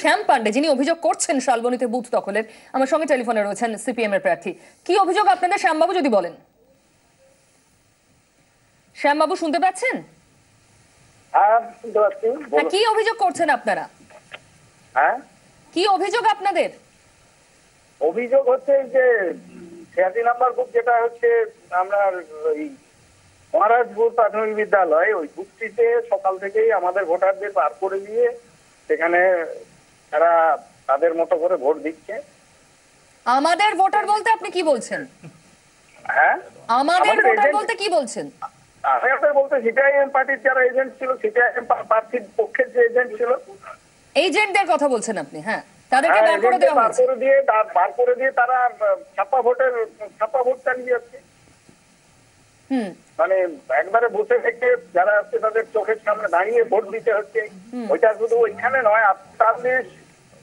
শ্যাম পান্ডে যিনি অভিযোগ করছেন শালবনীতে বুথ দখলের, আমার সঙ্গে টেলিফোনে রয়েছেন সিপিএম এর প্রার্থী। কি অভিযোগ আপনাদের শ্যামবাবু যদি বলেন? শ্যামবাবু শুনতে পাচ্ছেন? হ্যাঁ, শুনতে পাচ্ছি। হ্যাঁ, কি অভিযোগ করছেন আপনারা? হ্যাঁ, কি অভিযোগ আপনাদের? অভিযোগ হচ্ছে যে 86 নাম্বার বুথ, যেটা হচ্ছে আপনার ওই মহারাজপুর প্রাথমিক বিদ্যালয়, ওই বুথটিতে সকাল থেকেই আমাদের ভোটারদের পার করে দিয়ে সেখানে তারা তাদের মতো করে ভোট দিচ্ছে। আমাদের ভোটার বলতে আপনি কি বলছেন? হ্যাঁ, আমাদের ভোটার বলতে কি বলছেন? আমাদের বলতে সিপিআইএম পার্টির যারা এজেন্ট ছিল, সিপিআইএম প্রার্থীর পক্ষের যে এজেন্ট ছিল, এজেন্টদের কথা বলছেন আপনি? হ্যাঁ, তাদেরকে বার করে দেওয়া হয়েছে। বার করে দিয়ে তারা ছাপ্পা ভোট চালিয়ে যাচ্ছে। মানে একবারে বুথে থেকে যারা আছে তাদের চোখের সামনে দাঁড়িয়ে ভোট দিতে হচ্ছে। ওইটা শুধু ওইখানে নয়,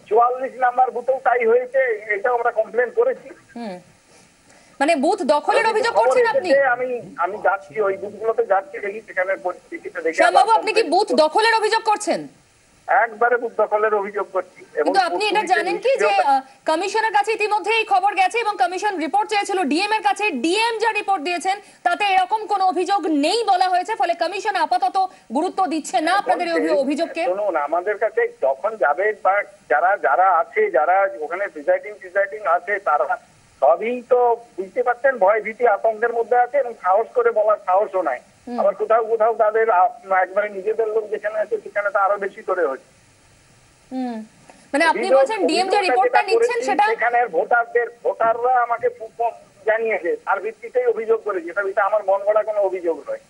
44 নাম্বার বুথেও তাই হয়েছে। এটা আমরা কমপ্লেন করেছি। মানে বুথ দখলের অভিযোগ করছেন আপনি? আমি যাচ্ছি, ওই বুথগুলোতে যাচ্ছি, দেখি সেখানে পরিস্থিতিটা দেখে। শ্যামবাবু, আপনি কি বুথ দখলের অভিযোগ করছেন? একবারে বুথ দখলের অভিযোগ করছি। কিন্তু আপনি এটা জানেন কি যে কমিশনের কাছে ইতিমধ্যে এই খবর গেছে এবং কমিশন রিপোর্ট চেয়েছিল ডিএম এর কাছে, ডিএম যা রিপোর্ট দিয়েছেন তাতে এরকম কোনো অভিযোগ নেই বলা হয়েছে, ফলে কমিশন আপাতত গুরুত্ব দিচ্ছে না আপনাদের এই অভিযোগকে। শুনুন, আমাদের কাছে যখন যাবে বা যারা আছে, যারা ওখানে প্রিসাইডিং আছে, তারা সবই তো বুঝতে পারছেন ভয় ভীতি আতঙ্কের মধ্যে আছে এবং সাহস করে বলার সাহসও নাই। আবার কোথাও তাদের একবারে নিজেদের লোক যেখানে আছে সেখানে তো আরো বেশি করে হচ্ছে। মানে আপনি বলছেন ডিএম যে রিপোর্টটা নিচ্ছেন সেটা সেখানে ভোটাররা আমাকে জানিয়েছে, তার ভিত্তিতেই অভিযোগ করেছে। এটা আমার মন গড়া কোনো অভিযোগ নয়।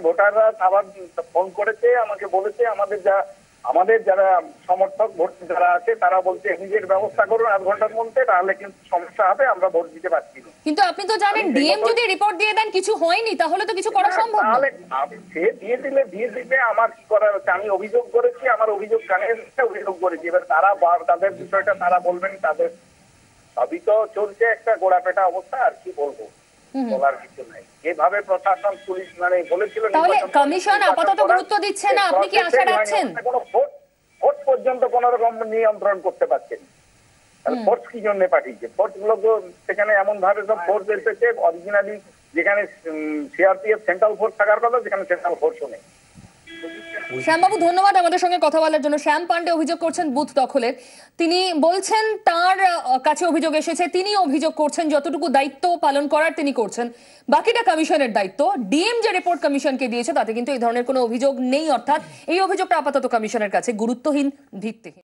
ভোটাররা আবার ফোন করেছে, আমাকে বলেছে আমাদের যারা সমর্থক ভোট যারা আছে তারা বলছে নিজের ব্যবস্থা করুন 8 ঘন্টার মধ্যে, তাহলে কিন্তু সমস্যা হবে, আমরা ভোট দিতে পারছি না। কিন্তু আপনি তো জানেন ডিএম যদি রিপোর্ট দিয়ে দেন কিছু হয়নি, তাহলে তো কিছু করা সম্ভব না। তাহলে সে দিয়ে দিলে আমার কি করার হচ্ছে? আমি অভিযোগ করেছি, আমার অভিযোগ অভিযোগ করেছি। এবার তাদের বিষয়টা তারা বলবেন, তাদের সবই তো চলছে একটা গোড়াপেটা অবস্থা। আর কি বলবো, বলার কিছু নাই। যেভাবে প্রশাসন পুলিশ মানে বলেছিল, তাহলে কমিশন আপাতত গুরুত্ব দিচ্ছে না, আপনি কি আশা রাখছেন? ভোট পর্যন্ত কোন রকম নিয়ন্ত্রণ করতে পারছেন। ফোর্স কি জন্য পাঠিয়েছে? ফোর্স গুলো তো সেখানে এমন ভাবে সব ফোর্স এসেছে, অরিজিনালি যেখানে সিআরপিএফ সেন্ট্রাল ফোর্স থাকার কথা সেখানে সেন্ট্রাল ফোর্সও নেই। শ্যামবাবু, ধন্যবাদ আমাদের সঙ্গে কথা বলার জন্য। শ্যাম পান্ডে অভিযোগ করছেন বুথ দখলের। তিনি বলছেন তার কাছে অভিযোগ এসেছে, তিনি অভিযোগ করছেন যতটুকু দায়িত্ব পালন করার তিনি করছেন, বাকিটা কমিশনের দায়িত্ব। ডিএম যে রিপোর্ট কমিশনকে দিয়েছে তাতে কিন্তু এই ধরনের কোনো অভিযোগ নেই, অর্থাৎ এই অভিযোগটা আপাতত কমিশনের কাছে গুরুত্বহীন, ভিত্তিহীন।